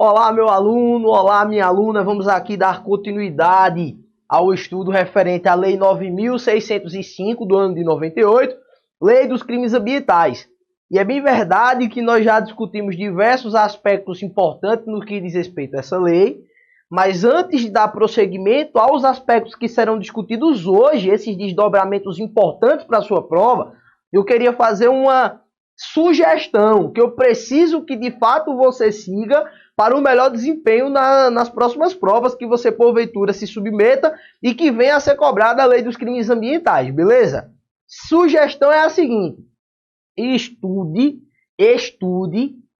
Olá, meu aluno, olá, minha aluna. Vamos aqui dar continuidade ao estudo referente à Lei 9.605 do ano de 98, Lei dos Crimes Ambientais. E é bem verdade que nós já discutimos diversos aspectos importantes no que diz respeito a essa lei, mas antes de dar prosseguimento aos aspectos que serão discutidos hoje, esses desdobramentos importantes para a sua prova, eu queria fazer uma sugestão que eu preciso que de fato você siga para o melhor desempenho nas próximas provas que você porventura se submeta e que venha a ser cobrada a Lei dos Crimes Ambientais, beleza? Sugestão é a seguinte: estude,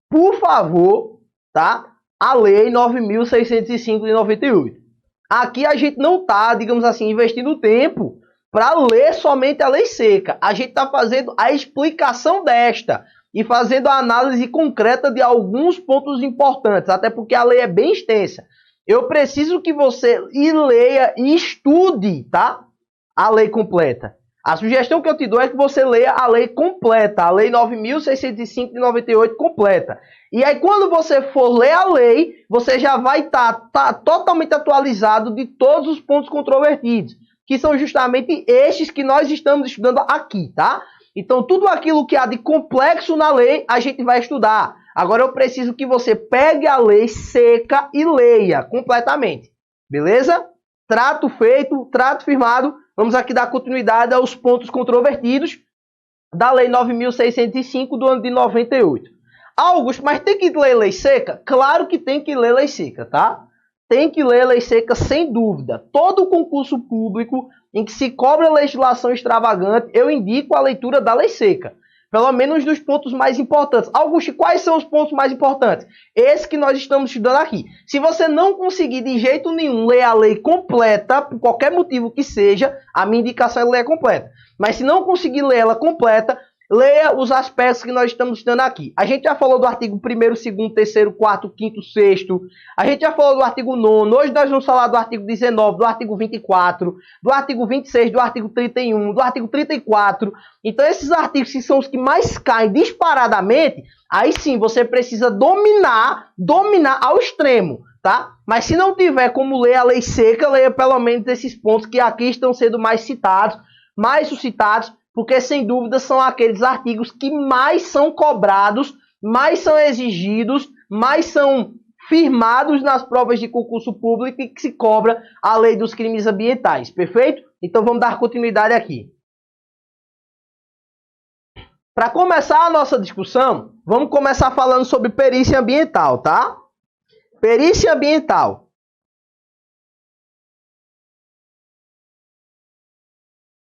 por favor, tá? A Lei 9.605 de 98. Aqui a gente não está, digamos assim, investindo tempo para ler somente a lei seca. A gente está fazendo a explicação desta e fazendo a análise concreta de alguns pontos importantes, até porque a lei é bem extensa. Eu preciso que você leia e estude, tá? A lei completa. A sugestão que eu te dou é que você leia a lei completa, a Lei 9.605 de 98 completa. E aí, quando você for ler a lei, você já vai estar totalmente atualizado de todos os pontos controvertidos, que são justamente estes que nós estamos estudando aqui, tá? Então, tudo aquilo que há de complexo na lei, a gente vai estudar. Agora, eu preciso que você pegue a lei seca e leia completamente. Beleza? Trato feito, trato firmado. Vamos aqui dar continuidade aos pontos controvertidos da Lei 9.605 do ano de 98. Augusto, mas tem que ler lei seca? Claro que tem que ler lei seca, tá? Tem que ler lei seca sem dúvida. Todo concurso público em que se cobra legislação extravagante, eu indico a leitura da lei seca. Pelo menos dos pontos mais importantes. Augusto, quais são os pontos mais importantes? Esse que nós estamos estudando aqui. Se você não conseguir de jeito nenhum ler a lei completa, por qualquer motivo que seja, a minha indicação é ler completa. Mas se não conseguir ler ela completa, leia os aspectos que nós estamos estudando aqui. A gente já falou do artigo 1º, 2º, 3º, 4º, 5º, 6º. A gente já falou do artigo 9º. Hoje nós vamos falar do artigo 19, do artigo 24, do artigo 26, do artigo 31, do artigo 34. Então esses artigos que são os que mais caem disparadamente, aí sim você precisa dominar ao extremo, tá? Mas se não tiver como ler a lei seca, leia pelo menos esses pontos que aqui estão sendo mais citados, mais suscitados, porque sem dúvida são aqueles artigos que mais são cobrados, mais são exigidos, mais são firmados nas provas de concurso público e que se cobra a lei dos crimes ambientais, perfeito? Então vamos dar continuidade aqui. Para começar a nossa discussão, vamos começar falando sobre perícia ambiental, tá? Perícia ambiental.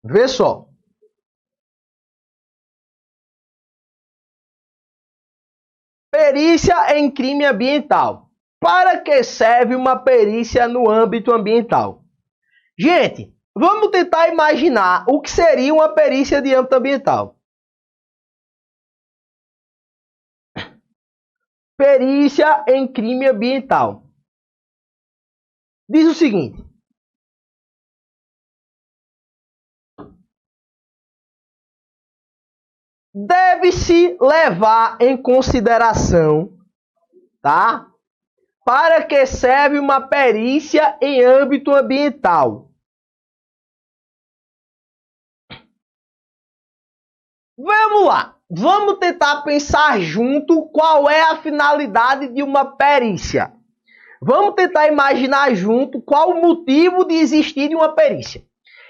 Vê só. Perícia em crime ambiental. Para que serve uma perícia no âmbito ambiental? Gente, vamos tentar imaginar o que seria uma perícia de âmbito ambiental. Perícia em crime ambiental. Diz o seguinte: deve-se levar em consideração, tá? Para que serve uma perícia em âmbito ambiental? Vamos lá. Vamos tentar pensar junto qual é a finalidade de uma perícia. Vamos tentar imaginar junto qual o motivo de existir de uma perícia.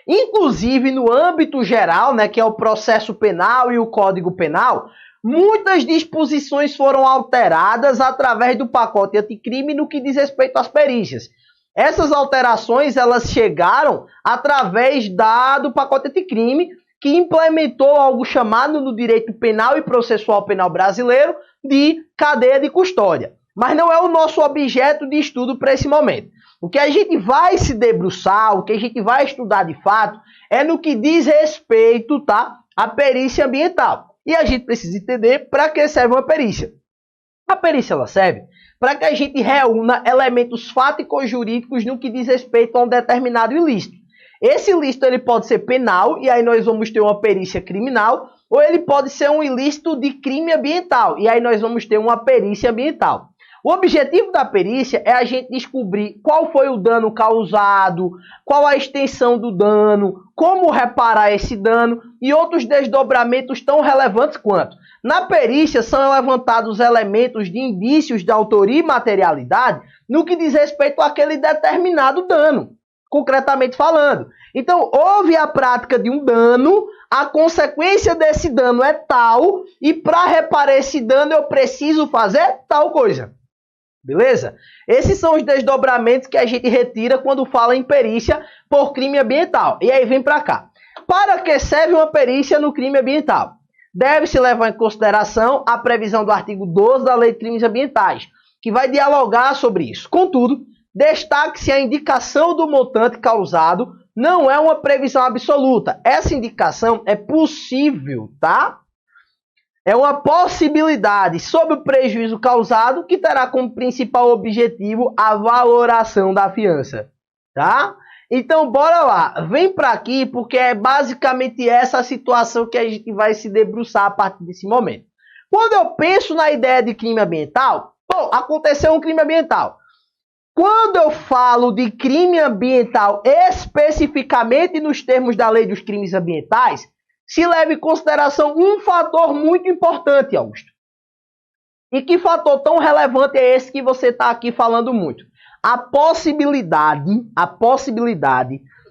Inclusive, no âmbito geral, né, que é o processo penal e o Código Penal, muitas disposições foram alteradas através do pacote anticrime no que diz respeito às perícias. Essas alterações elas chegaram através do pacote anticrime, que implementou algo chamado no direito penal e processual penal brasileiro de cadeia de custódia. Mas não é o nosso objeto de estudo para esse momento. O que a gente vai se debruçar, o que a gente vai estudar de fato, é no que diz respeito, tá, à perícia ambiental. E a gente precisa entender para que serve uma perícia. A perícia ela serve para que a gente reúna elementos fáticos jurídicos no que diz respeito a um determinado ilícito. Esse ilícito ele pode ser penal, e aí nós vamos ter uma perícia criminal, ou ele pode ser um ilícito de crime ambiental, e aí nós vamos ter uma perícia ambiental. O objetivo da perícia é a gente descobrir qual foi o dano causado, qual a extensão do dano, como reparar esse dano e outros desdobramentos tão relevantes quanto. Na perícia são levantados elementos de indícios de autoria e materialidade no que diz respeito àquele determinado dano, concretamente falando. Então, houve a prática de um dano, a consequência desse dano é tal, e para reparar esse dano eu preciso fazer tal coisa. Beleza? Esses são os desdobramentos que a gente retira quando fala em perícia por crime ambiental. E aí vem para cá. Para que serve uma perícia no crime ambiental? Deve-se levar em consideração a previsão do artigo 12 da Lei de Crimes Ambientais, que vai dialogar sobre isso. Contudo, destaque-se a indicação do montante causado não é uma previsão absoluta. Essa indicação é possível, tá? É uma possibilidade sobre o prejuízo causado que terá como principal objetivo a valoração da fiança, tá? Então, bora lá. Vem para aqui porque é basicamente essa a situação que a gente vai se debruçar a partir desse momento. Quando eu penso na ideia de crime ambiental, bom, aconteceu um crime ambiental. Quando eu falo de crime ambiental especificamente nos termos da Lei dos Crimes Ambientais, se leva em consideração um fator muito importante, Augusto. E que fator tão relevante é esse que você está aqui falando muito? A possibilidade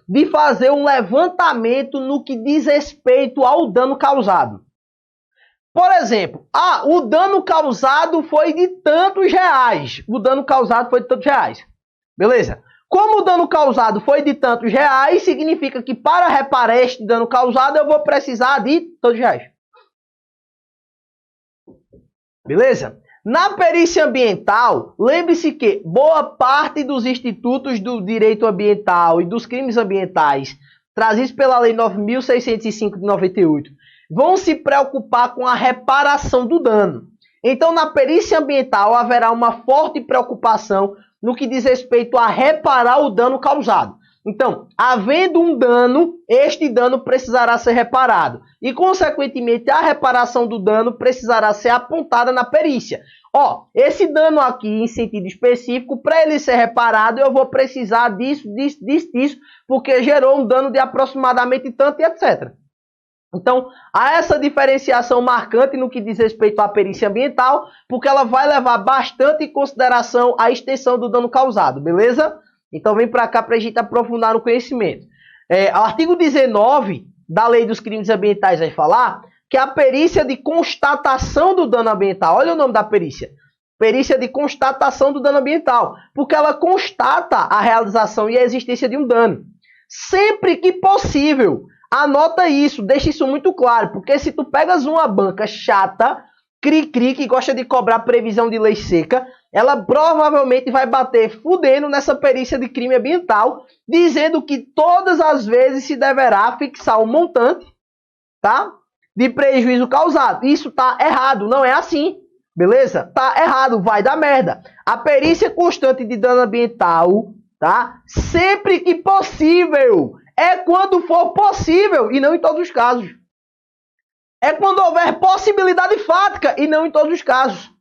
de fazer um levantamento no que diz respeito ao dano causado. Por exemplo, o dano causado foi de tantos reais. Beleza? Como o dano causado foi de tantos reais, significa que para reparar este dano causado eu vou precisar de tantos reais. Beleza? Na perícia ambiental, lembre-se que boa parte dos institutos do direito ambiental e dos crimes ambientais trazidos pela Lei 9.605 de 98 vão se preocupar com a reparação do dano. Então, na perícia ambiental haverá uma forte preocupação no que diz respeito a reparar o dano causado. Então, havendo um dano, este dano precisará ser reparado. E, consequentemente, a reparação do dano precisará ser apontada na perícia. Esse dano aqui, em sentido específico, para ele ser reparado, eu vou precisar disso, porque gerou um dano de aproximadamente tanto e etc. Então, há essa diferenciação marcante no que diz respeito à perícia ambiental, porque ela vai levar bastante em consideração a extensão do dano causado, beleza? Então, vem para cá para a gente aprofundar no conhecimento. O artigo 19 da Lei dos Crimes Ambientais vai falar que a perícia de constatação do dano ambiental, olha o nome da perícia, perícia de constatação do dano ambiental, porque ela constata a realização e a existência de um dano. Sempre que possível, anota isso, deixa isso muito claro, porque se tu pegas uma banca chata, cri-cri, que gosta de cobrar previsão de lei seca, ela provavelmente vai bater fudendo nessa perícia de crime ambiental, dizendo que todas as vezes se deverá fixar um montante, tá? De prejuízo causado. Isso tá errado, não é assim, beleza? Tá errado, vai dar merda. A perícia constante de dano ambiental, tá? Sempre que possível, é quando for possível e não em todos os casos. É quando houver possibilidade fática e não em todos os casos.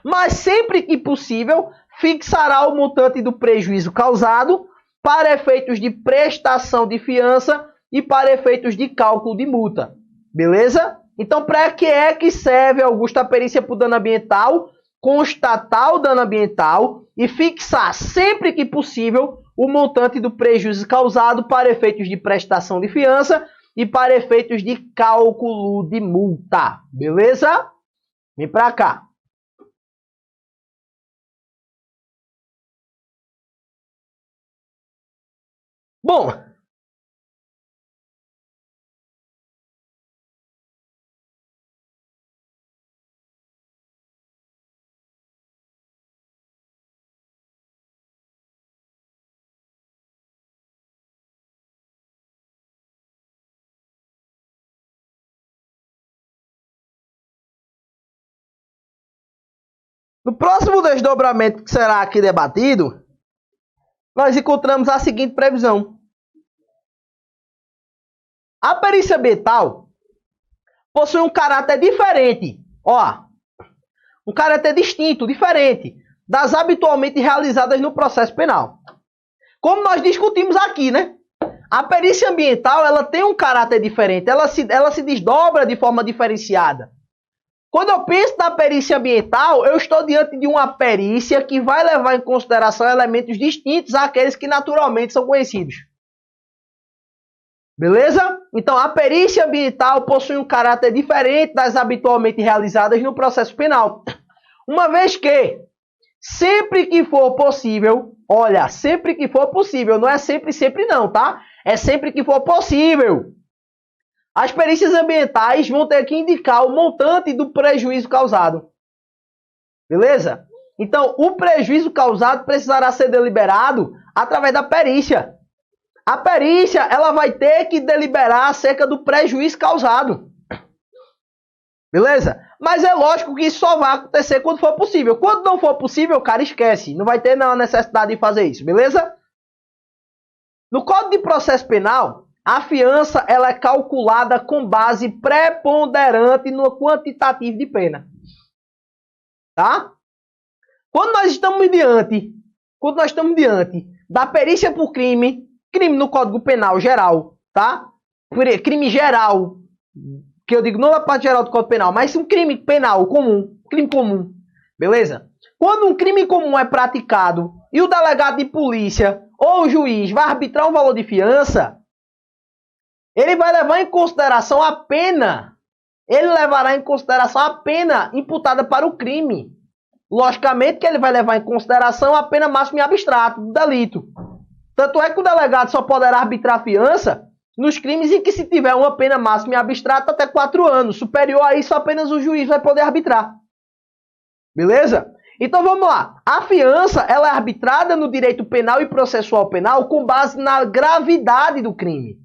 Mas sempre que possível, fixará o montante do prejuízo causado para efeitos de prestação de fiança e para efeitos de cálculo de multa. Beleza? Então, para que é que serve, Augusto, a perícia por dano ambiental? Constatar o dano ambiental e fixar sempre que possível o montante do prejuízo causado para efeitos de prestação de fiança e para efeitos de cálculo de multa. Beleza? Vem para cá. Bom, no próximo desdobramento que será aqui debatido, nós encontramos a seguinte previsão. A perícia ambiental possui um caráter diferente, um caráter distinto, diferente das habitualmente realizadas no processo penal. Como nós discutimos aqui, né? A perícia ambiental, ela tem um caráter diferente, ela se desdobra de forma diferenciada. Quando eu penso na perícia ambiental, eu estou diante de uma perícia que vai levar em consideração elementos distintos àqueles que naturalmente são conhecidos. Beleza? Então, a perícia ambiental possui um caráter diferente das habitualmente realizadas no processo penal. Uma vez que, sempre que for possível, olha, sempre que for possível, não é sempre não, tá? É sempre que for possível. As perícias ambientais vão ter que indicar o montante do prejuízo causado. Beleza? Então, o prejuízo causado precisará ser deliberado através da perícia. A perícia, ela vai ter que deliberar acerca do prejuízo causado. Beleza? Mas é lógico que isso só vai acontecer quando for possível. Quando não for possível, cara, esquece. Não vai ter necessidade de fazer isso, beleza? No Código de Processo Penal, a fiança ela é calculada com base preponderante no quantitativo de pena. Tá? Quando nós estamos diante da perícia por crime no Código Penal geral, tá? Crime geral, que eu digo não na parte geral do Código Penal, mas um crime penal comum, crime comum, beleza? Quando um crime comum é praticado e o delegado de polícia ou o juiz vai arbitrar um valor de fiança, ele vai levar em consideração a pena. Ele levará em consideração a pena imputada para o crime. Logicamente que ele vai levar em consideração a pena máxima e abstrata do delito. Tanto é que o delegado só poderá arbitrar fiança nos crimes em que se tiver uma pena máxima e abstrata até 4 anos. Superior a isso, apenas o juiz vai poder arbitrar. Beleza? Então vamos lá. A fiança ela é arbitrada no direito penal e processual penal com base na gravidade do crime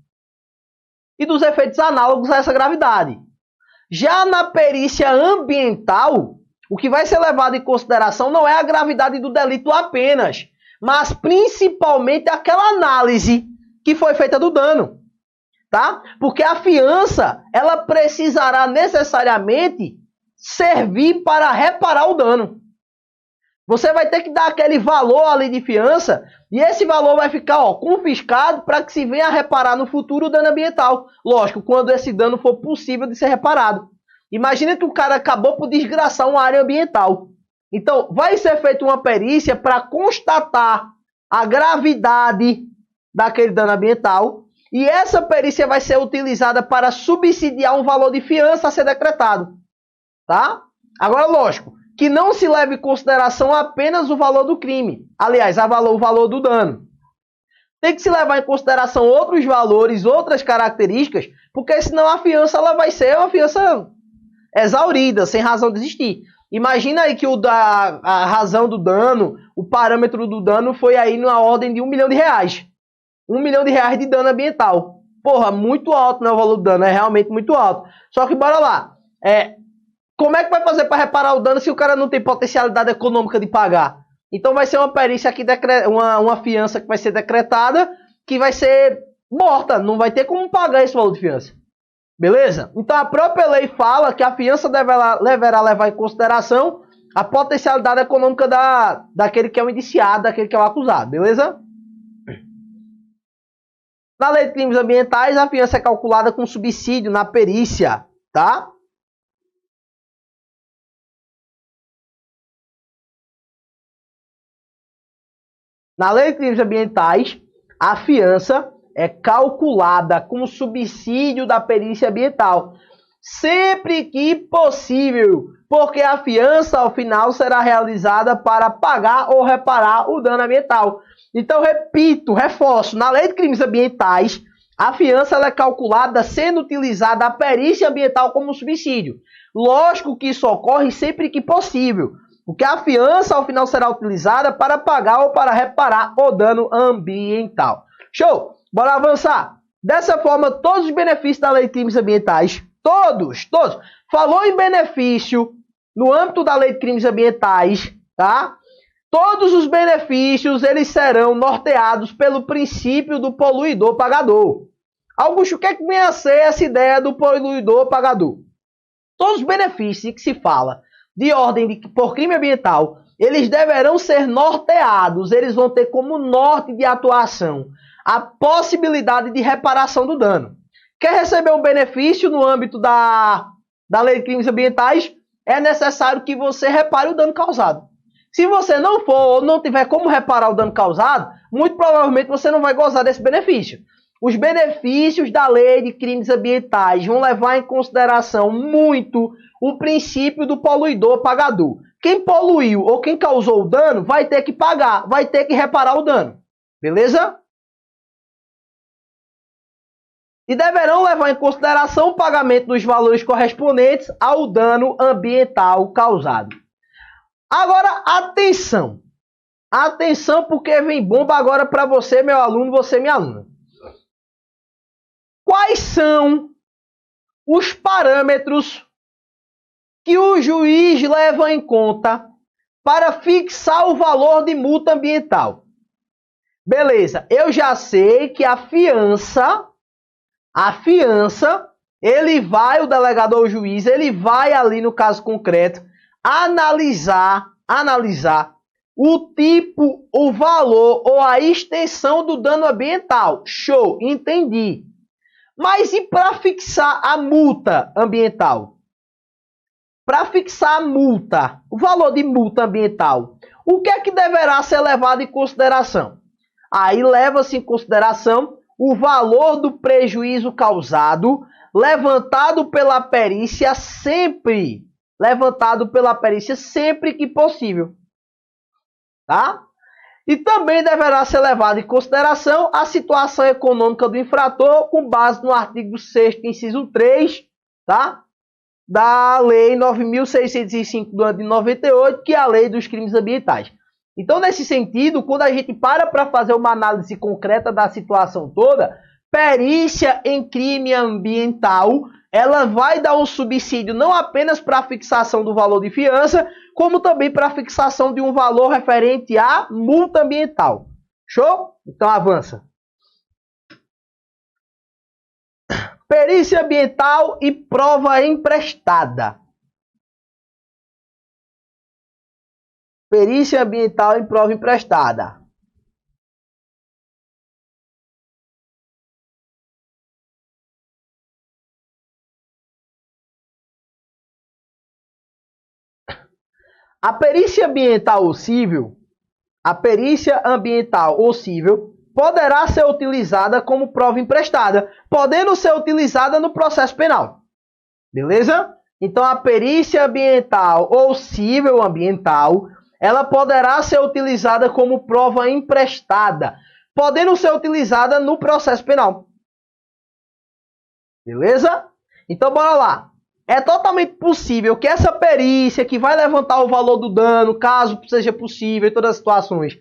e dos efeitos análogos a essa gravidade. Já na perícia ambiental, o que vai ser levado em consideração não é a gravidade do delito apenas, mas principalmente aquela análise que foi feita do dano, tá? Porque a fiança, ela precisará necessariamente servir para reparar o dano. Você vai ter que dar aquele valor ali de fiança e esse valor vai ficar confiscado para que se venha a reparar no futuro o dano ambiental. Lógico, quando esse dano for possível de ser reparado. Imagina que o cara acabou por desgraçar uma área ambiental. Então, vai ser feita uma perícia para constatar a gravidade daquele dano ambiental e essa perícia vai ser utilizada para subsidiar um valor de fiança a ser decretado. Tá? Agora, lógico, que não se leve em consideração apenas o valor do crime. Aliás, o valor do dano. Tem que se levar em consideração outros valores, outras características, porque senão a fiança ela vai ser uma fiança exaurida, sem razão de existir. Imagina aí que a razão do dano, o parâmetro do dano foi aí na ordem de R$1 milhão. R$1 milhão de dano ambiental. Porra, muito alto, né, o valor do dano, é realmente muito alto. Só que bora lá. Como é que vai fazer para reparar o dano se o cara não tem potencialidade econômica de pagar? Então vai ser uma perícia aqui, uma fiança que vai ser decretada, que vai ser morta, não vai ter como pagar esse valor de fiança. Beleza? Então a própria lei fala que a fiança deverá levar em consideração a potencialidade econômica daquele que é o indiciado, daquele que é o acusado. Beleza? Na lei de crimes ambientais, a fiança é calculada com subsídio na perícia, tá? Na lei de crimes ambientais, a fiança é calculada com subsídio da perícia ambiental, sempre que possível, porque a fiança, ao final, será realizada para pagar ou reparar o dano ambiental. Então, repito, reforço, na lei de crimes ambientais, a fiança ela é calculada sendo utilizada a perícia ambiental como subsídio. Lógico que isso ocorre sempre que possível, porque a fiança, ao final, será utilizada para pagar ou para reparar o dano ambiental. Show! Bora avançar. Dessa forma, todos os benefícios da lei de crimes ambientais, todos, falou em benefício no âmbito da lei de crimes ambientais, tá? Todos os benefícios, eles serão norteados pelo princípio do poluidor-pagador. Augusto, o que é que vem a ser essa ideia do poluidor-pagador? Todos os benefícios que se fala de ordem por crime ambiental, eles deverão ser norteados, eles vão ter como norte de atuação a possibilidade de reparação do dano. Quer receber um benefício no âmbito da lei de crimes ambientais? É necessário que você repare o dano causado. Se você não for ou não tiver como reparar o dano causado, muito provavelmente você não vai gozar desse benefício. Os benefícios da lei de crimes ambientais vão levar em consideração muito o princípio do poluidor pagador. Quem poluiu ou quem causou o dano vai ter que pagar, vai ter que reparar o dano. Beleza? E deverão levar em consideração o pagamento dos valores correspondentes ao dano ambiental causado. Agora, atenção. Atenção, porque vem bomba agora para você, meu aluno, você, minha aluna. Quais são os parâmetros que o juiz leva em conta para fixar o valor de multa ambiental? Beleza, eu já sei que a fiança, ele vai, o delegado ou o juiz, ele vai ali no caso concreto, analisar o tipo, o valor ou a extensão do dano ambiental. Show, entendi. Mas e para fixar a multa ambiental? Para fixar a multa, o valor de multa ambiental, o que é que deverá ser levado em consideração? Aí leva-se em consideração o valor do prejuízo causado, levantado pela perícia sempre que possível. Tá? E também deverá ser levado em consideração a situação econômica do infrator com base no artigo 6º, inciso 3, tá? Da Lei 9.605 do ano de 98, que é a Lei dos Crimes Ambientais. Então, nesse sentido, quando a gente para fazer uma análise concreta da situação toda, perícia em crime ambiental, ela vai dar um subsídio não apenas para a fixação do valor de fiança, como também para a fixação de um valor referente à multa ambiental. Show? Então avança. Perícia ambiental e prova emprestada. Perícia ambiental e prova emprestada. A perícia ambiental ou civil, poderá ser utilizada como prova emprestada, podendo ser utilizada no processo penal. Beleza? Então, a perícia ambiental ou civil ambiental, ela poderá ser utilizada como prova emprestada, podendo ser utilizada no processo penal. Beleza? Então, bora lá. É totalmente possível que essa perícia que vai levantar o valor do dano, caso seja possível, em todas as situações,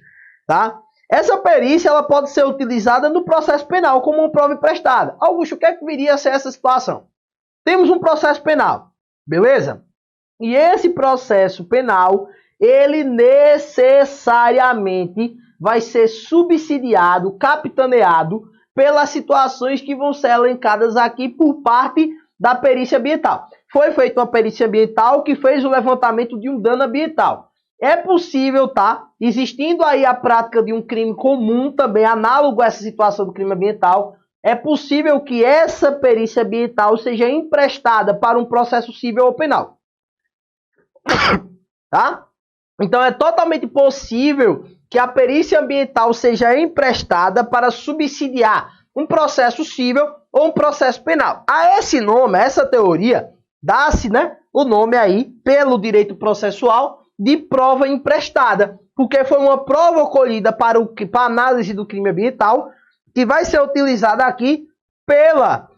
tá? Essa perícia ela pode ser utilizada no processo penal como uma prova emprestada. Augusto, o que é que viria a ser essa situação? Temos um processo penal, beleza? E esse processo penal, ele necessariamente vai ser subsidiado, capitaneado pelas situações que vão ser elencadas aqui por parte da perícia ambiental. Foi feita uma perícia ambiental que fez o levantamento de um dano ambiental. É possível, tá? Existindo aí a prática de um crime comum, também análogo a essa situação do crime ambiental, é possível que essa perícia ambiental seja emprestada para um processo civil ou penal. Tá? Então é totalmente possível que a perícia ambiental seja emprestada para subsidiar um processo civil ou um processo penal. A esse nome, a essa teoria, dá-se, né, o nome aí, pelo direito processual, de prova emprestada, porque foi uma prova colhida para a análise do crime ambiental, que vai ser utilizada aqui pela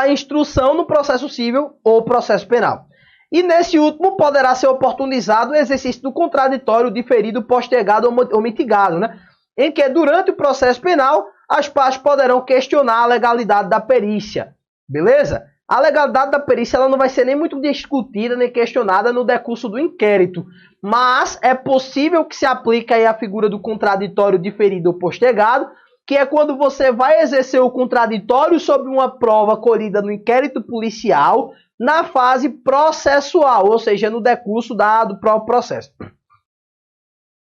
instrução no processo civil ou processo penal. E nesse último poderá ser oportunizado o exercício do contraditório diferido, postergado ou mitigado, né? Em que durante o processo penal as partes poderão questionar a legalidade da perícia, beleza? A legalidade da perícia ela não vai ser nem muito discutida nem questionada no decurso do inquérito, mas é possível que se aplique aí a figura do contraditório diferido ou postergado, que é quando você vai exercer o contraditório sobre uma prova colhida no inquérito policial, na fase processual, ou seja, no decurso do próprio processo,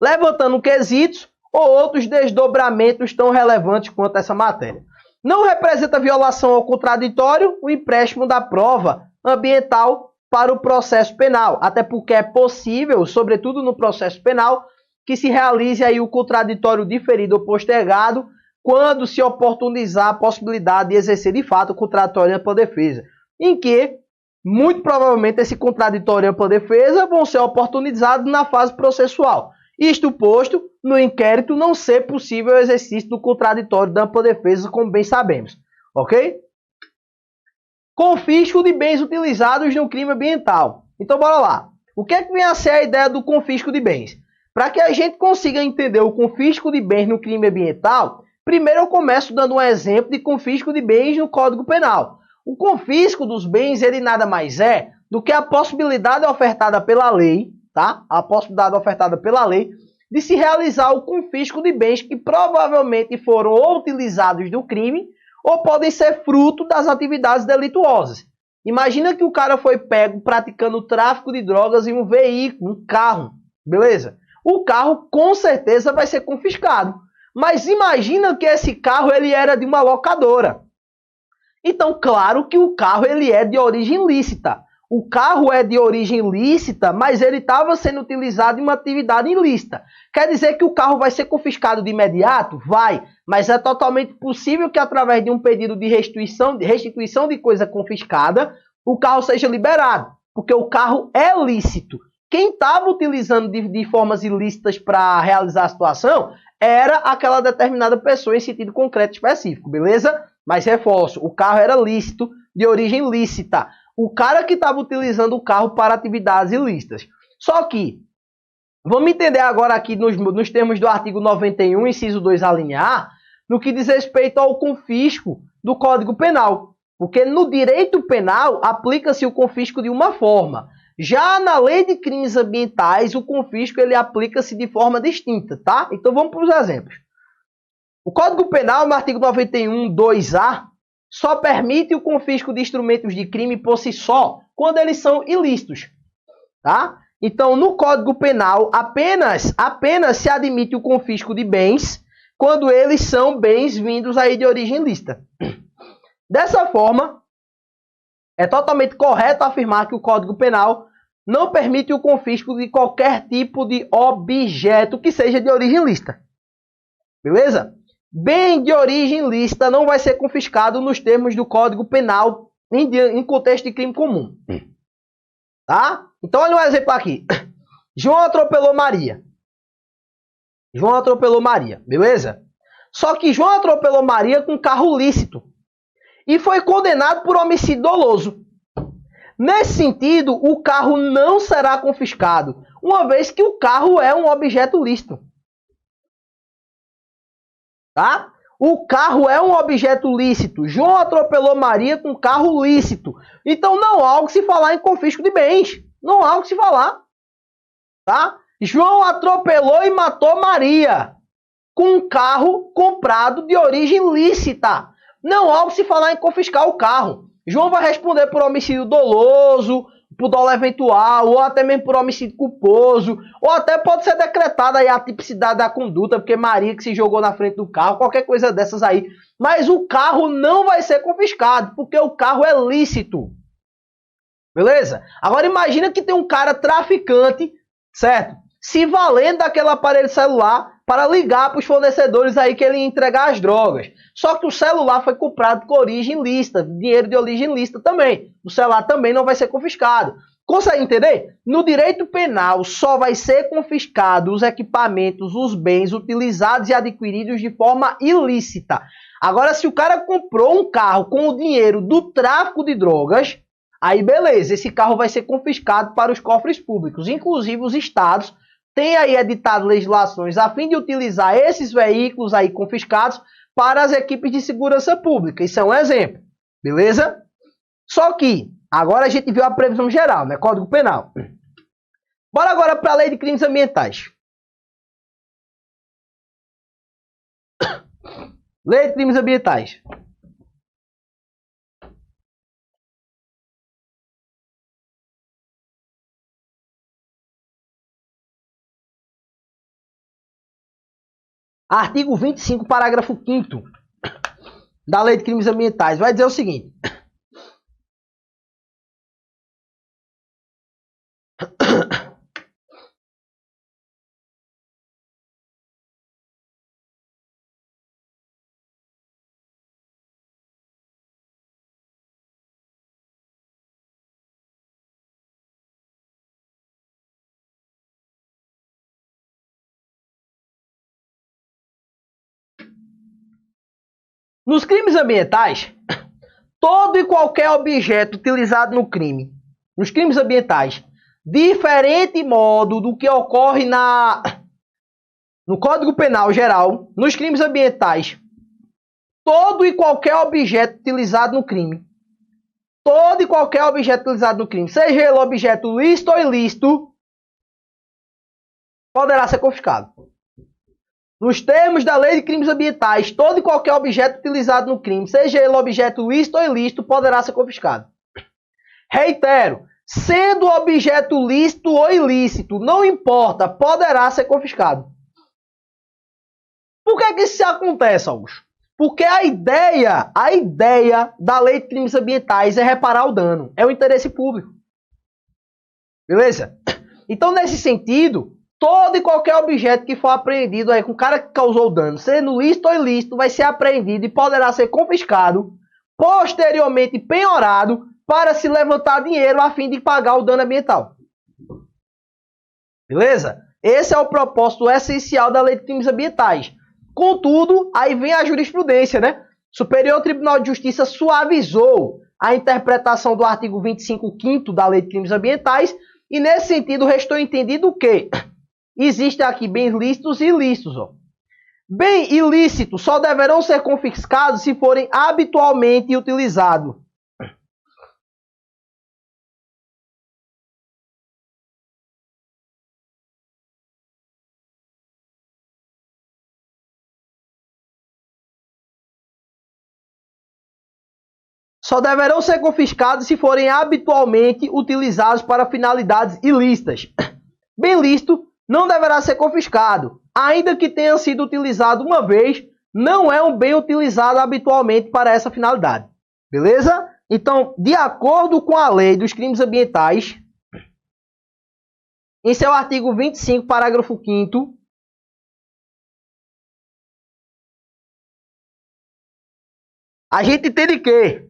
levantando quesitos ou outros desdobramentos tão relevantes quanto essa matéria. Não representa violação ao contraditório o empréstimo da prova ambiental para o processo penal, até porque é possível, sobretudo no processo penal, que se realize aí o contraditório diferido ou postergado quando se oportunizar a possibilidade de exercer de fato o contraditório em ampla defesa, em que, muito provavelmente, esse contraditório em ampla defesa vão ser oportunizados na fase processual. Isto posto, no inquérito não ser possível o exercício do contraditório da ampla defesa, como bem sabemos. Ok? Confisco de bens utilizados no crime ambiental. Então, bora lá. O que é que vem a ser a ideia do confisco de bens? Para que a gente consiga entender o confisco de bens no crime ambiental, primeiro eu começo dando um exemplo de confisco de bens no Código Penal. O confisco dos bens, ele nada mais é do que a possibilidade ofertada pela lei, tá? A possibilidade ofertada pela lei de se realizar o confisco de bens que provavelmente foram ou utilizados no crime ou podem ser fruto das atividades delituosas. Imagina que o cara foi pego praticando tráfico de drogas em um veículo, um carro, beleza? O carro com certeza vai ser confiscado. Mas imagina que esse carro ele era de uma locadora. Então, claro que o carro ele é de origem lícita. O carro é de origem lícita, mas ele estava sendo utilizado em uma atividade ilícita. Quer dizer que o carro vai ser confiscado de imediato? Vai, mas é totalmente possível que através de um pedido de restituição de coisa confiscada, o carro seja liberado, porque o carro é lícito. Quem estava utilizando de formas ilícitas para realizar a situação era aquela determinada pessoa em sentido concreto específico, beleza? Mas reforço, o carro era lícito, de origem lícita. O cara que estava utilizando o carro para atividades ilícitas. Só que, vamos entender agora aqui nos termos do artigo 91, inciso 2, a linha A, no que diz respeito ao confisco do Código Penal. Porque no direito penal, aplica-se o confisco de uma forma. Já na lei de crimes ambientais, o confisco ele aplica-se de forma distinta, tá? Então vamos para os exemplos. O Código Penal, no artigo 91, 2A, só permite o confisco de instrumentos de crime por si só, quando eles são ilícitos, tá? Então, no Código Penal, apenas se admite o confisco de bens quando eles são bens vindos aí de origem ilícita. Dessa forma, é totalmente correto afirmar que o Código Penal não permite o confisco de qualquer tipo de objeto que seja de origem lícita. Beleza? Bem de origem lícita não vai ser confiscado nos termos do Código Penal em contexto de crime comum. Tá? Então, olha um exemplo aqui. João atropelou Maria. João atropelou Maria, beleza? Só que João atropelou Maria com carro lícito e foi condenado por homicídio doloso. Nesse sentido, o carro não será confiscado, uma vez que o carro é um objeto lícito. Tá? O carro é um objeto lícito. João atropelou Maria com carro lícito. Então não há o que se falar em confisco de bens. Não há o que se falar. Tá? João atropelou e matou Maria com um carro comprado de origem lícita. Não há o que se falar em confiscar o carro. João vai responder por homicídio doloso, por dolo eventual, ou até mesmo por homicídio culposo, ou até pode ser decretada aí a tipicidade da conduta, porque Maria que se jogou na frente do carro, qualquer coisa dessas aí. Mas o carro não vai ser confiscado, porque o carro é lícito. Beleza? Agora imagina que tem um cara traficante, certo? Se valendo daquele aparelho celular para ligar para os fornecedores aí que ele ia entregar as drogas. Só que o celular foi comprado com origem lícita, dinheiro de origem lícita também. O celular também não vai ser confiscado. Consegue entender? No direito penal só vai ser confiscado os equipamentos, os bens utilizados e adquiridos de forma ilícita. Agora, se o cara comprou um carro com o dinheiro do tráfico de drogas, aí beleza, esse carro vai ser confiscado para os cofres públicos. Inclusive os estados têm aí editado legislações a fim de utilizar esses veículos aí confiscados para as equipes de segurança pública. Isso é um exemplo, beleza? Só que, agora a gente viu a previsão geral, né? Código Penal. Bora agora para a Lei de Crimes Ambientais. Lei de Crimes Ambientais. Artigo 25, parágrafo 5º da Lei de Crimes Ambientais vai dizer o seguinte: nos crimes ambientais, todo e qualquer objeto utilizado no crime, nos crimes ambientais, diferente modo do que ocorre no Código Penal Geral, nos crimes ambientais, todo e qualquer objeto utilizado no crime, todo e qualquer objeto utilizado no crime, seja ele objeto lícito ou ilícito, poderá ser confiscado. Nos termos da Lei de Crimes Ambientais, todo e qualquer objeto utilizado no crime, seja ele objeto lícito ou ilícito, poderá ser confiscado. Reitero, sendo objeto lícito ou ilícito, não importa, poderá ser confiscado. Por que isso acontece, Augusto? Porque a ideia da Lei de Crimes Ambientais é reparar o dano, é o interesse público. Beleza? Então, nesse sentido, todo e qualquer objeto que for apreendido aí com o cara que causou o dano, sendo lícito ou ilícito, vai ser apreendido e poderá ser confiscado, posteriormente penhorado, para se levantar dinheiro a fim de pagar o dano ambiental. Beleza? Esse é o propósito essencial da Lei de Crimes Ambientais. Contudo, aí vem a jurisprudência, né? Superior Tribunal de Justiça suavizou a interpretação do artigo 25º da Lei de Crimes Ambientais e, nesse sentido, restou entendido que existem aqui bens lícitos e ilícitos. Ó. Bem ilícitos só deverão ser confiscados se forem habitualmente utilizados. Só deverão ser confiscados se forem habitualmente utilizados para finalidades ilícitas. Bem lícito não deverá ser confiscado, ainda que tenha sido utilizado uma vez, não é um bem utilizado habitualmente para essa finalidade. Beleza? Então, de acordo com a Lei dos Crimes Ambientais, em seu artigo 25, parágrafo 5º, a gente entende que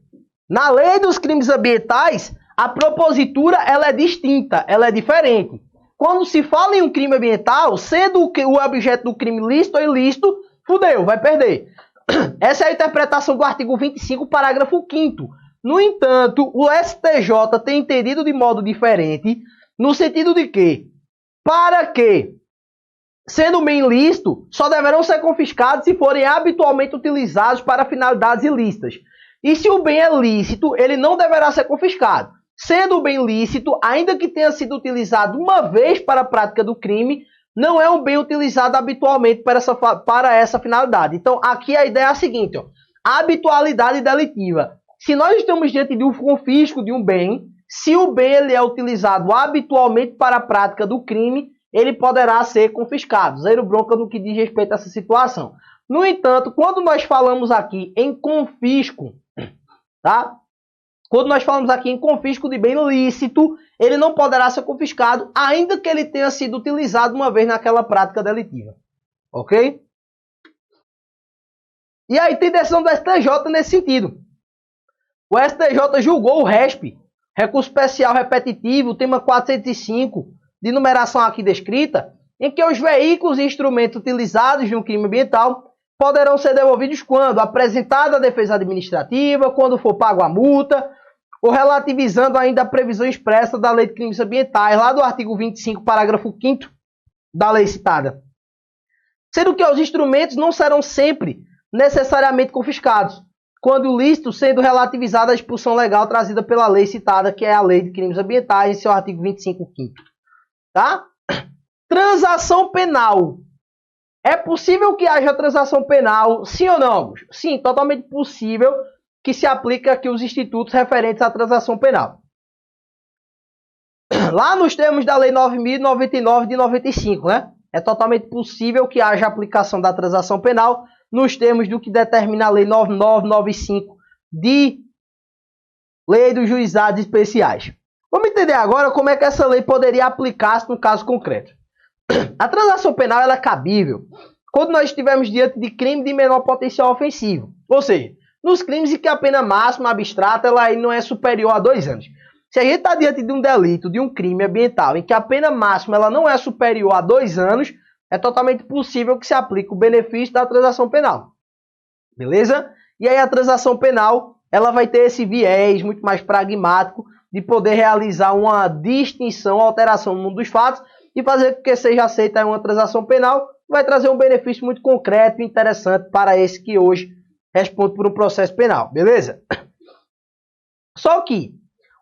na Lei dos Crimes Ambientais, a propositura ela é distinta, ela é diferente. Quando se fala em um crime ambiental, sendo o objeto do crime lícito ou ilícito, fudeu, vai perder. Essa é a interpretação do artigo 25, parágrafo 5º. No entanto, o STJ tem entendido de modo diferente, no sentido de que, para que, sendo bem ilícito, só deverão ser confiscados se forem habitualmente utilizados para finalidades ilícitas. E se o bem é lícito, ele não deverá ser confiscado. Sendo o bem lícito, ainda que tenha sido utilizado uma vez para a prática do crime, não é um bem utilizado habitualmente para essa finalidade. Então, aqui a ideia é a seguinte, ó, habitualidade delitiva. Se nós estamos diante de um confisco de um bem, se o bem ele é utilizado habitualmente para a prática do crime, ele poderá ser confiscado. Zero bronca no que diz respeito a essa situação. No entanto, quando nós falamos aqui em confisco, tá? Quando nós falamos aqui em confisco de bem lícito, ele não poderá ser confiscado, ainda que ele tenha sido utilizado uma vez naquela prática delitiva. Ok? E aí tem decisão do STJ nesse sentido. O STJ julgou o RESP, recurso especial repetitivo, tema 405, de numeração aqui descrita, em que os veículos e instrumentos utilizados de um crime ambiental poderão ser devolvidos quando apresentada a defesa administrativa, quando for pago a multa, ou relativizando ainda a previsão expressa da Lei de Crimes Ambientais, lá do artigo 25, parágrafo 5º da lei citada. Sendo que os instrumentos não serão sempre necessariamente confiscados, quando lícito, sendo relativizada a expulsão legal trazida pela lei citada, que é a Lei de Crimes Ambientais, em seu artigo 25, 5º. Tá? Transação penal. É possível que haja transação penal, sim ou não? Sim, totalmente possível que se aplique aqui os institutos referentes à transação penal. Lá nos termos da Lei 9.099 de 95, né? é totalmente possível que haja aplicação da transação penal nos termos do que determina a Lei 9995 de Lei dos Juizados Especiais. Vamos entender agora como é que essa lei poderia aplicar-se no caso concreto. A transação penal ela é cabível quando nós estivermos diante de crime de menor potencial ofensivo. Ou seja, nos crimes em que a pena máxima abstrata ela não é superior a 2 anos. Se a gente está diante de um delito, de um crime ambiental, em que a pena máxima ela não é superior a 2 anos, é totalmente possível que se aplique o benefício da transação penal. Beleza? E aí a transação penal ela vai ter esse viés muito mais pragmático de poder realizar uma distinção, alteração no mundo dos fatos e fazer com que seja aceita uma transação penal, vai trazer um benefício muito concreto e interessante para esse que hoje responde por um processo penal, beleza? Só que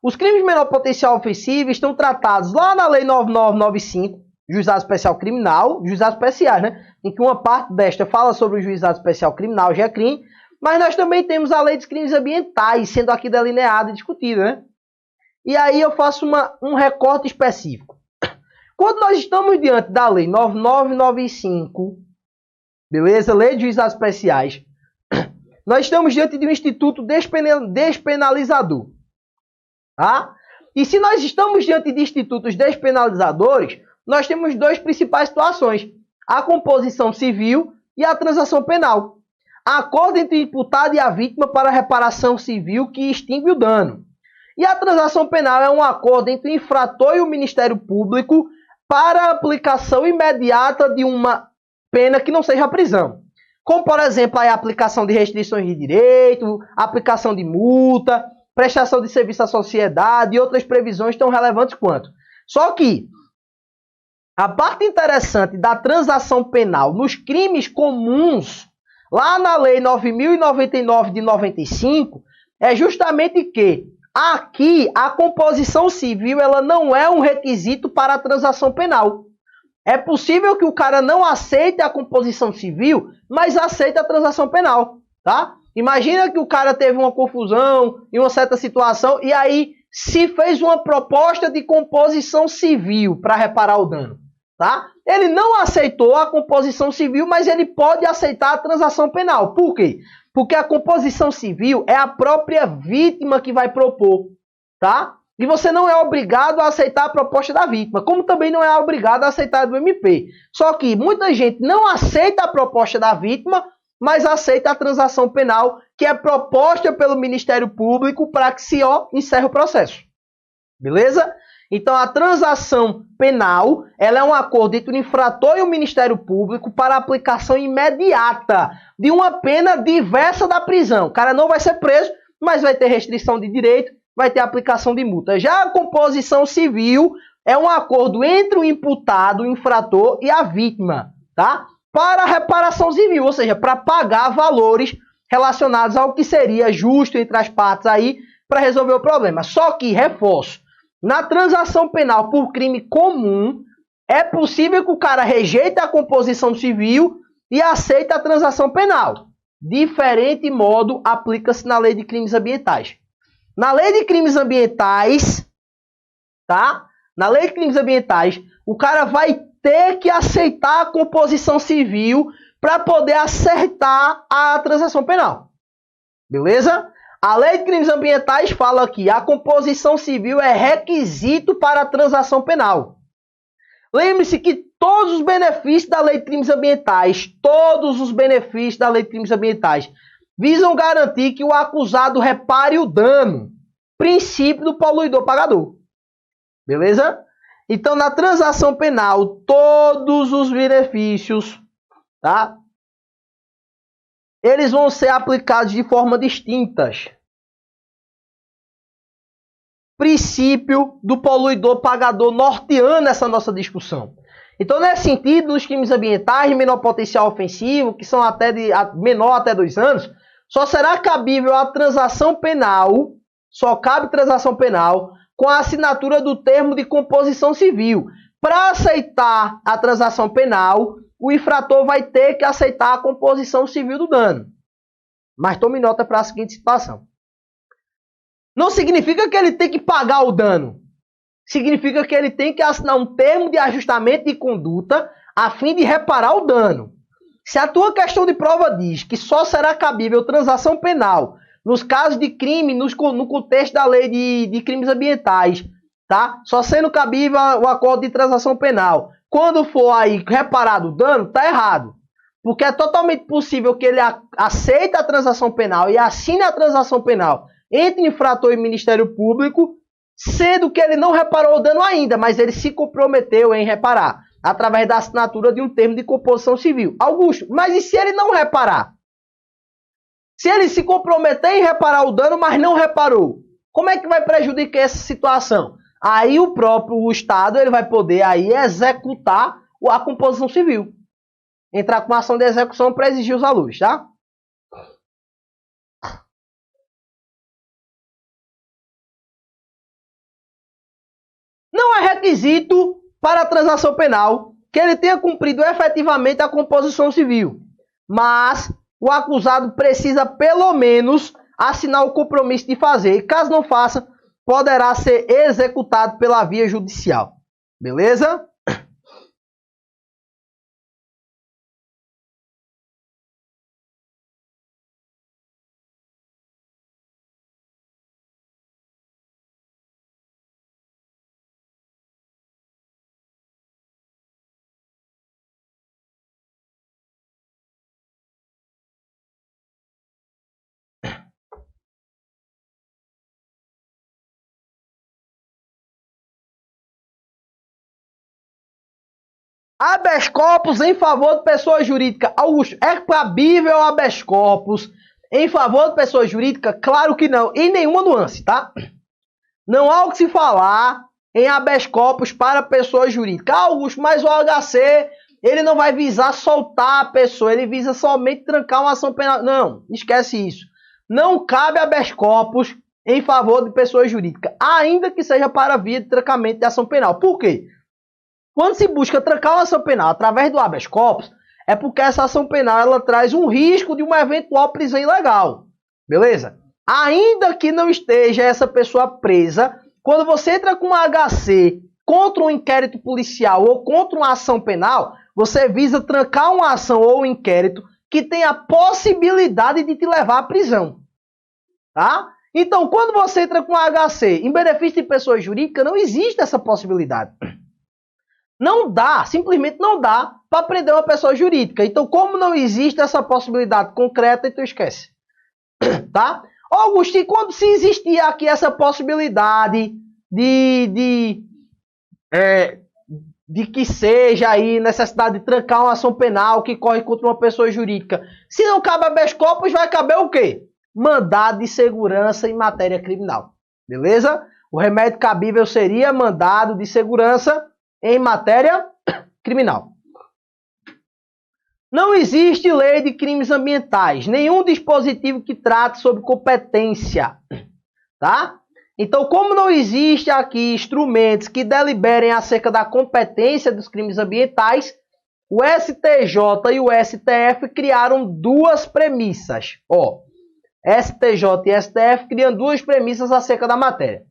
os crimes de menor potencial ofensivo estão tratados lá na Lei 9995, Juizado Especial Criminal, Juizados Especiais, né? Em que uma parte desta fala sobre o Juizado Especial Criminal, GECRIM, mas nós também temos a Lei dos Crimes Ambientais, sendo aqui delineada e discutida, né? E aí eu faço um recorte específico. Quando nós estamos diante da Lei 9995, beleza? Lei de Juizados Especiais, nós estamos diante de um instituto despenalizador. Tá? E se nós estamos diante de institutos despenalizadores, nós temos 2 principais situações. A composição civil e a transação penal. Acordo entre o imputado e a vítima para reparação civil que extingue o dano. E a transação penal é um acordo entre o infrator e o Ministério Público para a aplicação imediata de uma pena que não seja a prisão. Como, por exemplo, a aplicação de restrições de direito, aplicação de multa, prestação de serviço à sociedade e outras previsões tão relevantes quanto. Só que a parte interessante da transação penal nos crimes comuns, lá na Lei 9.099 de 95, é justamente que aqui a composição civil ela não é um requisito para a transação penal. É possível que o cara não aceite a composição civil, mas aceite a transação penal, tá? Imagina que o cara teve uma confusão em uma certa situação e aí se fez uma proposta de composição civil para reparar o dano, tá? Ele não aceitou a composição civil, mas ele pode aceitar a transação penal. Por quê? Porque a composição civil é a própria vítima que vai propor, tá? E você não é obrigado a aceitar a proposta da vítima, como também não é obrigado a aceitar a do MP. Só que muita gente não aceita a proposta da vítima, mas aceita a transação penal que é proposta pelo Ministério Público para que se encerre o processo. Beleza? Então a transação penal ela é um acordo entre o infrator e o Ministério Público para a aplicação imediata de uma pena diversa da prisão. O cara não vai ser preso, mas vai ter restrição de direito, vai ter aplicação de multa. Já a composição civil é um acordo entre o imputado, o infrator e a vítima, tá? Para a reparação civil, ou seja, para pagar valores relacionados ao que seria justo entre as partes aí para resolver o problema. Só que, reforço, na transação penal por crime comum, é possível que o cara rejeite a composição civil e aceite a transação penal. Diferente modo aplica-se na Lei de Crimes Ambientais. Na Lei de Crimes Ambientais, tá? Na Lei de Crimes Ambientais, o cara vai ter que aceitar a composição civil para poder acertar a transação penal. Beleza? A Lei de Crimes Ambientais fala que a composição civil é requisito para a transação penal. Lembre-se que todos os benefícios da Lei de Crimes Ambientais, visam garantir que o acusado repare o dano. Princípio do poluidor pagador. Beleza? Então, na transação penal, todos os benefícios, tá? Eles vão ser aplicados de forma distintas. Princípio do poluidor pagador norteando essa nossa discussão. Então, nesse sentido, nos crimes ambientais de menor potencial ofensivo, que são menor até 2 anos, só será cabível a transação penal, só cabe transação penal, com a assinatura do termo de composição civil. Para aceitar a transação penal, o infrator vai ter que aceitar a composição civil do dano. Mas tome nota para a seguinte situação. Não significa que ele tem que pagar o dano. Significa que ele tem que assinar um termo de ajustamento de conduta a fim de reparar o dano. Se a tua questão de prova diz que só será cabível transação penal nos casos de crime, no contexto da lei de crimes ambientais, tá? Só sendo cabível o acordo de transação penal. Quando for aí reparado o dano, tá errado. Porque é totalmente possível que ele aceite a transação penal e assine a transação penal entre infrator e Ministério Público, sendo que ele não reparou o dano ainda, mas ele se comprometeu em reparar, através da assinatura de um termo de composição civil. Augusto, mas e se ele não reparar? Se ele se comprometer em reparar o dano, mas não reparou, como é que vai prejudicar essa situação? Aí o próprio Estado ele vai poder aí executar a composição civil. Entrar com ação de execução para exigir os valores, tá? Não é requisito para a transação penal que ele tenha cumprido efetivamente a composição civil, mas o acusado precisa pelo menos assinar o compromisso de fazer. E caso não faça, poderá ser executado pela via judicial. Beleza? Habeas corpus em favor de pessoa jurídica. Augusto, é cabível habeas corpus em favor de pessoa jurídica? Claro que não. Em nenhuma nuance, tá? Não há o que se falar em habeas corpus para pessoa jurídica. Augusto, mas o HC, ele não vai visar soltar a pessoa, ele visa somente trancar uma ação penal. Não, esquece isso. Não cabe habeas corpus em favor de pessoa jurídica, ainda que seja para via de trancamento de ação penal. Por quê? Quando se busca trancar uma ação penal através do habeas corpus, é porque essa ação penal ela traz um risco de uma eventual prisão ilegal. Beleza? Ainda que não esteja essa pessoa presa, quando você entra com um HC contra um inquérito policial ou contra uma ação penal, você visa trancar uma ação ou um inquérito que tem a possibilidade de te levar à prisão. Tá? Então, quando você entra com um HC em benefício de pessoa jurídica, não existe essa possibilidade. Não dá, simplesmente não dá para prender uma pessoa jurídica. Então, como não existe essa possibilidade concreta, então esquece. Tá? Augusto, e quando se existia aqui essa possibilidade de que seja aí necessidade de trancar uma ação penal que corre contra uma pessoa jurídica, se não cabe habeas corpus, vai caber o quê? Mandado de segurança em matéria criminal. Beleza? O remédio cabível seria mandado de segurança em matéria criminal. Não existe lei de crimes ambientais, nenhum dispositivo que trate sobre competência, tá? Então, como não existe aqui instrumentos que deliberem acerca da competência dos crimes ambientais, o STJ e o STF criaram duas premissas. Ó, STJ e STF criam duas premissas acerca da matéria.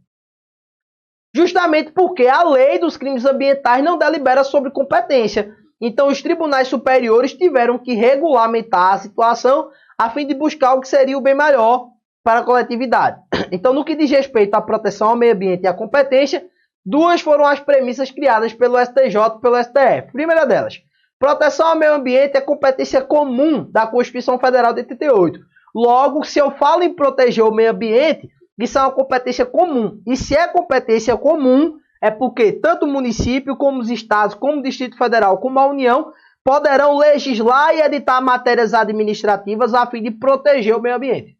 Justamente porque a lei dos crimes ambientais não delibera sobre competência. Então, os tribunais superiores tiveram que regulamentar a situação a fim de buscar o que seria o bem maior para a coletividade. Então, no que diz respeito à proteção ao meio ambiente e à competência, duas foram as premissas criadas pelo STJ e pelo STF. Primeira delas, proteção ao meio ambiente é competência comum da Constituição Federal de 88. Logo, se eu falo em proteger o meio ambiente, isso é uma competência comum. E se é competência comum, é porque tanto o município, como os estados, como o Distrito Federal, como a União, poderão legislar e editar matérias administrativas a fim de proteger o meio ambiente.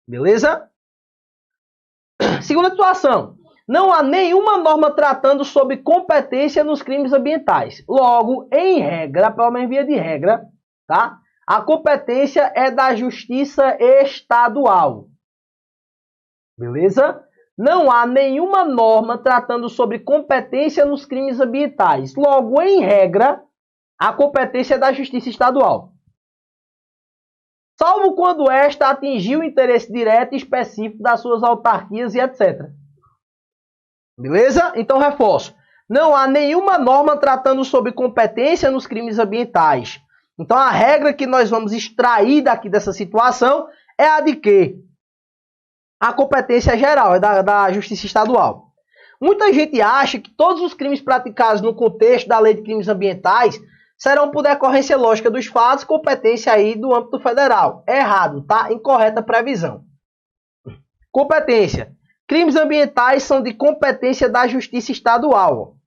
Beleza? Segunda situação. Não há nenhuma norma tratando sobre competência nos crimes ambientais. Logo, em regra, pelo menos via de regra, tá? A competência é da Justiça Estadual. Beleza? Não há nenhuma norma tratando sobre competência nos crimes ambientais. Logo, em regra, a competência é da Justiça Estadual. Salvo quando esta atingiu o interesse direto e específico das suas autarquias e etc. Beleza? Então, reforço. não há nenhuma norma tratando sobre competência nos crimes ambientais. Então, a regra que nós vamos extrair daqui dessa situação é a de que a competência geral é da Justiça Estadual. Muita gente acha que todos os crimes praticados no contexto da Lei de Crimes Ambientais serão por decorrência lógica dos fatos, competência aí do âmbito federal. É errado, tá? Incorreta previsão. Competência. Crimes ambientais são de competência da Justiça Estadual.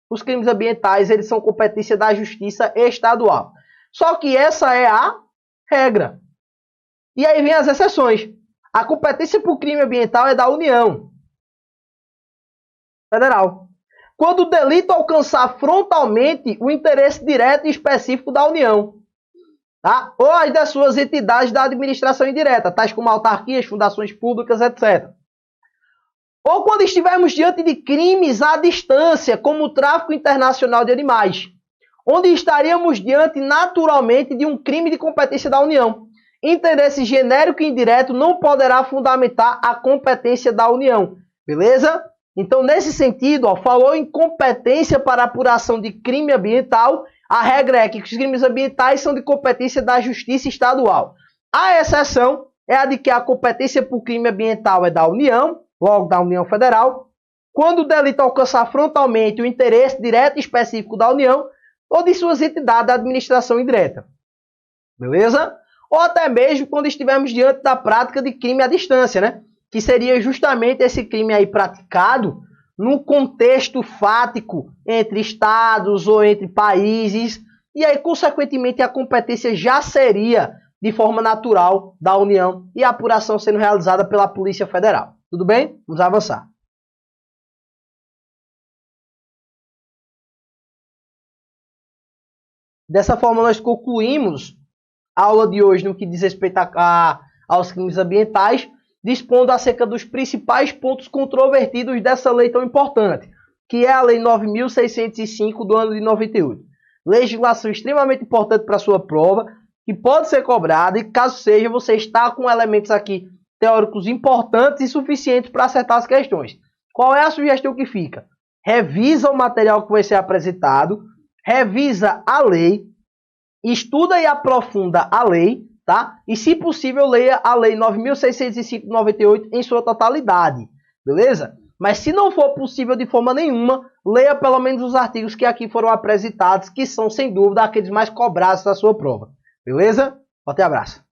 Os crimes ambientais, eles são competência da Justiça Estadual. Só que essa é a regra. E aí vem as exceções. A competência por crime ambiental é da União Federal. Quando o delito alcançar frontalmente o interesse direto e específico da União, tá? Ou as das suas entidades da administração indireta, tais como autarquias, fundações públicas, etc. Ou quando estivermos diante de crimes à distância, como o tráfico internacional de animais, onde estaríamos diante naturalmente de um crime de competência da União. Interesse genérico e indireto não poderá fundamentar a competência da União. Beleza? Então, nesse sentido, falou em competência para apuração de crime ambiental, a regra é que os crimes ambientais são de competência da Justiça Estadual. A exceção é a de que a competência por crime ambiental é da União, logo da União Federal, quando o delito alcançar frontalmente o interesse direto e específico da União ou de suas entidades da administração indireta. Beleza? Ou até mesmo quando estivermos diante da prática de crime à distância, né? Que seria justamente esse crime aí praticado no contexto fático entre estados ou entre países, e aí, consequentemente, a competência já seria de forma natural da União e a apuração sendo realizada pela Polícia Federal. Tudo bem? Vamos avançar. Dessa forma, nós concluímos a aula de hoje no que diz respeito aos crimes ambientais, dispondo acerca dos principais pontos controvertidos dessa lei tão importante, que é a Lei 9.605 do ano de 98. Legislação extremamente importante para a sua prova, que pode ser cobrada e, caso seja, você está com elementos aqui teóricos importantes e suficientes para acertar as questões. Qual é a sugestão que fica? Revisa o material que vai ser apresentado, revisa a lei, estuda e aprofunda a lei, tá? E, se possível, leia a Lei 9.605/98 em sua totalidade, beleza? Mas, se não for possível de forma nenhuma, leia pelo menos os artigos que aqui foram apresentados, que são, sem dúvida, aqueles mais cobrados da sua prova, beleza? Forte abraço.